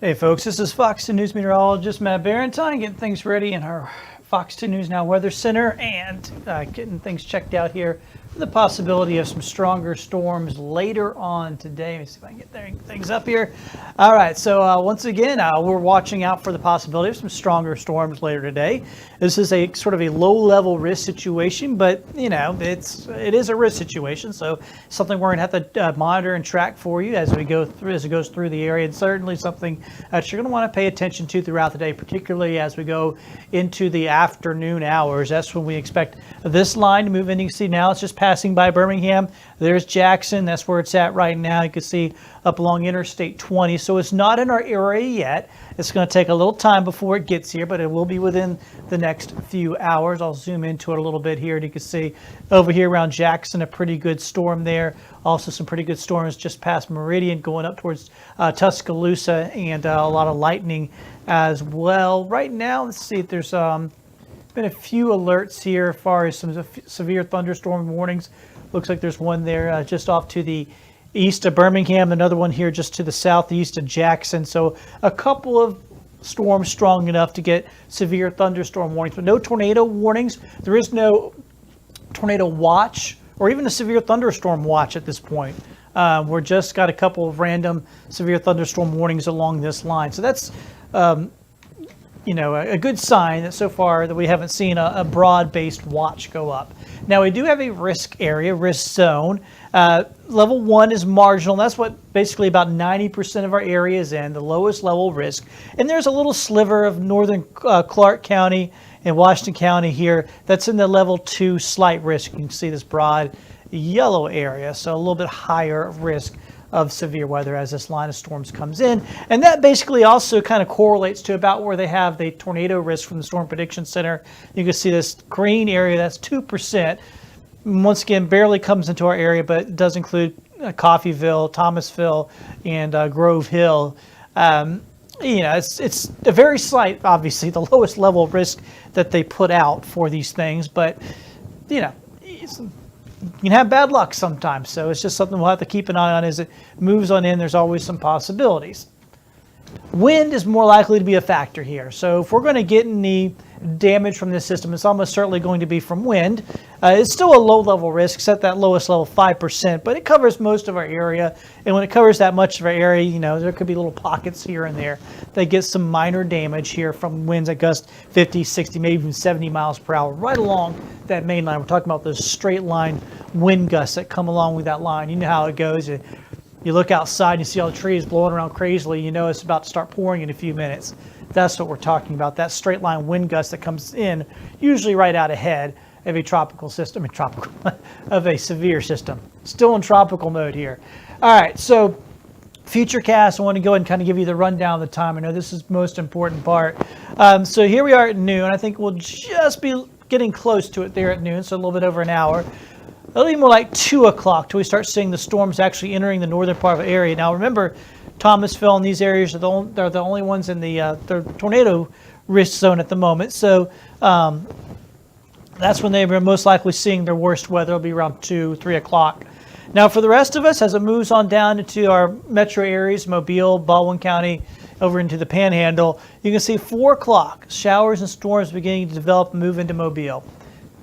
Hey folks, this is Fox 2 News meteorologist Matt Barentine getting things ready in our Fox 2 News Now Weather Center and getting things checked out here for the possibility of some stronger storms later on today. Let me see if I can get things up here. All right, so once again, we're watching out for the possibility of some stronger storms later today. This is a sort of a low-level risk situation, but you know it is a risk situation, so something we're going to have to monitor and track for you as it goes through the area, and certainly something that you're going to want to pay attention to throughout the day, particularly as we go into the afternoon hours. That's when we expect this line to move in. You can see now it's just passing by Birmingham. There's Jackson. That's where it's at right now. You can see up along Interstate 20. So it's not in our area yet. It's going to take a little time before it gets here, but it will be within the next few hours. I'll zoom into it a little bit here, and you can see over here around Jackson, a pretty good storm there. Also some pretty good storms just past Meridian going up towards Tuscaloosa, and a lot of lightning as well. Right now, let's see if there's been a few alerts here as far as some severe thunderstorm warnings. Looks like there's one there just off to the east of Birmingham, another one here just to the southeast of Jackson. So a couple of storms strong enough to get severe thunderstorm warnings, but no tornado warnings. There is no tornado watch or even a severe thunderstorm watch at this point. We're just got a couple of random severe thunderstorm warnings along this line. So that's you know, a good sign that so far that we haven't seen a broad-based watch go up. Now we do have a risk area, risk zone. Level 1 is marginal. That's what basically about 90% of our area is in, the lowest level risk. And there's a little sliver of northern Clark County and Washington County here that's in the level 2 slight risk. You can see this broad yellow area, so a little bit higher risk of severe weather as this line of storms comes in. And that basically also kind of correlates to about where they have the tornado risk from the Storm Prediction Center. You can see this green area, that's 2%. Once again, barely comes into our area, but it does include Coffeyville, Thomasville, and Grove Hill. You know, it's a very slight, obviously, the lowest level of risk that they put out for these things, but, you know, you can have bad luck sometimes, so it's just something we'll have to keep an eye on as it moves on in. There's always some possibilities. Wind is more likely to be a factor here. So if we're going to get any damage from this system, it's almost certainly going to be from wind. It's still a low-level risk, set that lowest level 5%, but it covers most of our area. And when it covers that much of our area, you know, there could be little pockets here and there that get some minor damage here from winds that gust 50, 60, maybe even 70 miles per hour right along that main line. We're talking about those straight line wind gusts that come along with that line. You know how it goes. You look outside and you see all the trees blowing around crazily, you know it's about to start pouring in a few minutes. That's what we're talking about, that straight line wind gust that comes in, usually right out ahead of a tropical system, of a severe system. Still in tropical mode here. All right, so FUTURECAST, I want to go ahead and kind of give you the rundown of the time. I know this is the most important part. So here we are at noon. I think we'll just be getting close to it there at noon, so a little bit over an hour. It'll be more like 2 o'clock till we start seeing the storms actually entering the northern part of the area. Now remember, Thomasville and these areas they're the only ones in the tornado risk zone at the moment. So that's when they're most likely seeing their worst weather. It'll be around 2, 3 o'clock. Now for the rest of us, as it moves on down into our metro areas, Mobile, Baldwin County, over into the Panhandle, you can see 4 o'clock, showers and storms beginning to develop and move into Mobile.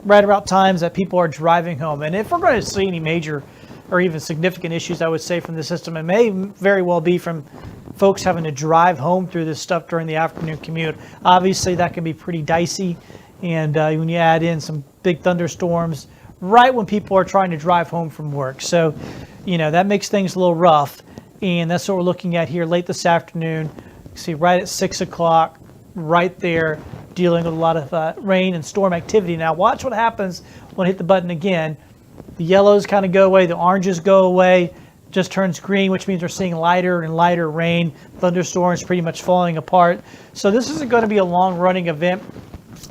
Right about times that people are driving home. And if we're going to see any major or even significant issues, I would say, from the system, it may very well be from folks having to drive home through this stuff during the afternoon commute. Obviously, that can be pretty dicey. And when you add in some big thunderstorms right when people are trying to drive home from work. So, you know, that makes things a little rough. And that's what we're looking at here late this afternoon. You see right at 6 o'clock, right there, dealing with a lot of rain and storm activity. Now watch what happens when I hit the button again. The yellows kind of go away, the oranges go away, just turns green, which means we're seeing lighter and lighter rain, thunderstorms pretty much falling apart. So this isn't going to be a long running event.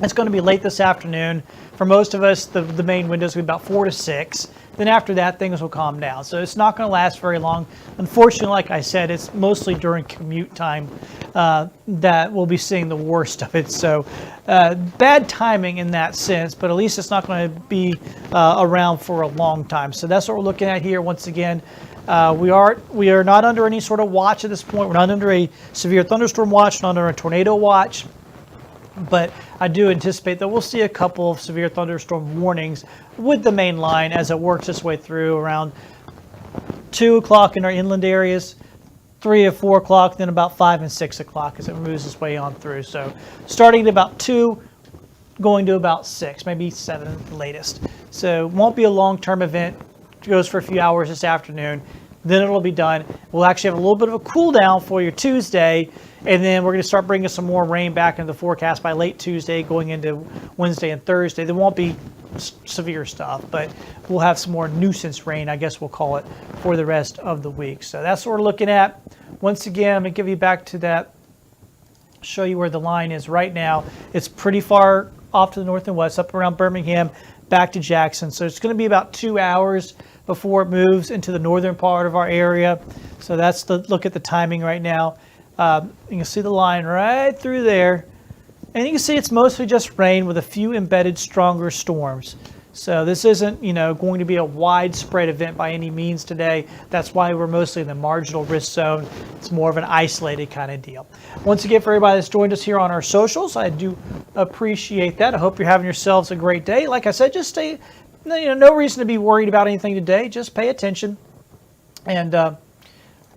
It's going to be late this afternoon. For most of us, the main window is going to be about 4 to 6. Then after that, things will calm down. So it's not going to last very long. Unfortunately, like I said, it's mostly during commute time that we'll be seeing the worst of it. So bad timing in that sense, but at least it's not going to be around for a long time. So that's what we're looking at here. Once again, we are not under any sort of watch at this point. We're not under a severe thunderstorm watch, not under a tornado watch. But I do anticipate that we'll see a couple of severe thunderstorm warnings with the main line as it works its way through around 2 o'clock in our inland areas, 3 or 4 o'clock, then about 5 and 6 o'clock as it moves its way on through. So starting at about 2, going to about 6, maybe 7 at the latest. So it won't be a long-term event. It goes for a few hours this afternoon. Then it'll be done. We'll actually have a little bit of a cool down for your Tuesday, and then we're going to start bringing some more rain back into the forecast by late Tuesday, going into Wednesday and Thursday. There won't be severe stuff, but we'll have some more nuisance rain, I guess we'll call it, for the rest of the week. So that's what we're looking at. Once again, I'm going to give you back to that, show you where the line is right now. It's pretty far off to the north and west, up around Birmingham, back to Jackson. So it's going to be about 2 hours before it moves into the northern part of our area. So that's the look at the timing right now. You can see the line right through there. And you can see it's mostly just rain with a few embedded stronger storms. So this isn't, going to be a widespread event by any means today. That's why we're mostly in the marginal risk zone. It's more of an isolated kind of deal. Once again, for everybody that's joined us here on our socials, I do appreciate that. I hope you're having yourselves a great day. Like I said, just stay, no reason to be worried about anything today. Just pay attention. And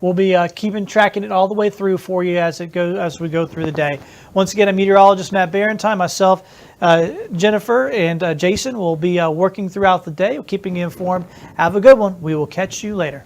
we'll be tracking it all the way through for you as we go through the day. Once again, I'm meteorologist Matt Barentine. Myself, Jennifer, and Jason will be working throughout the day, keeping you informed. Have a good one. We will catch you later.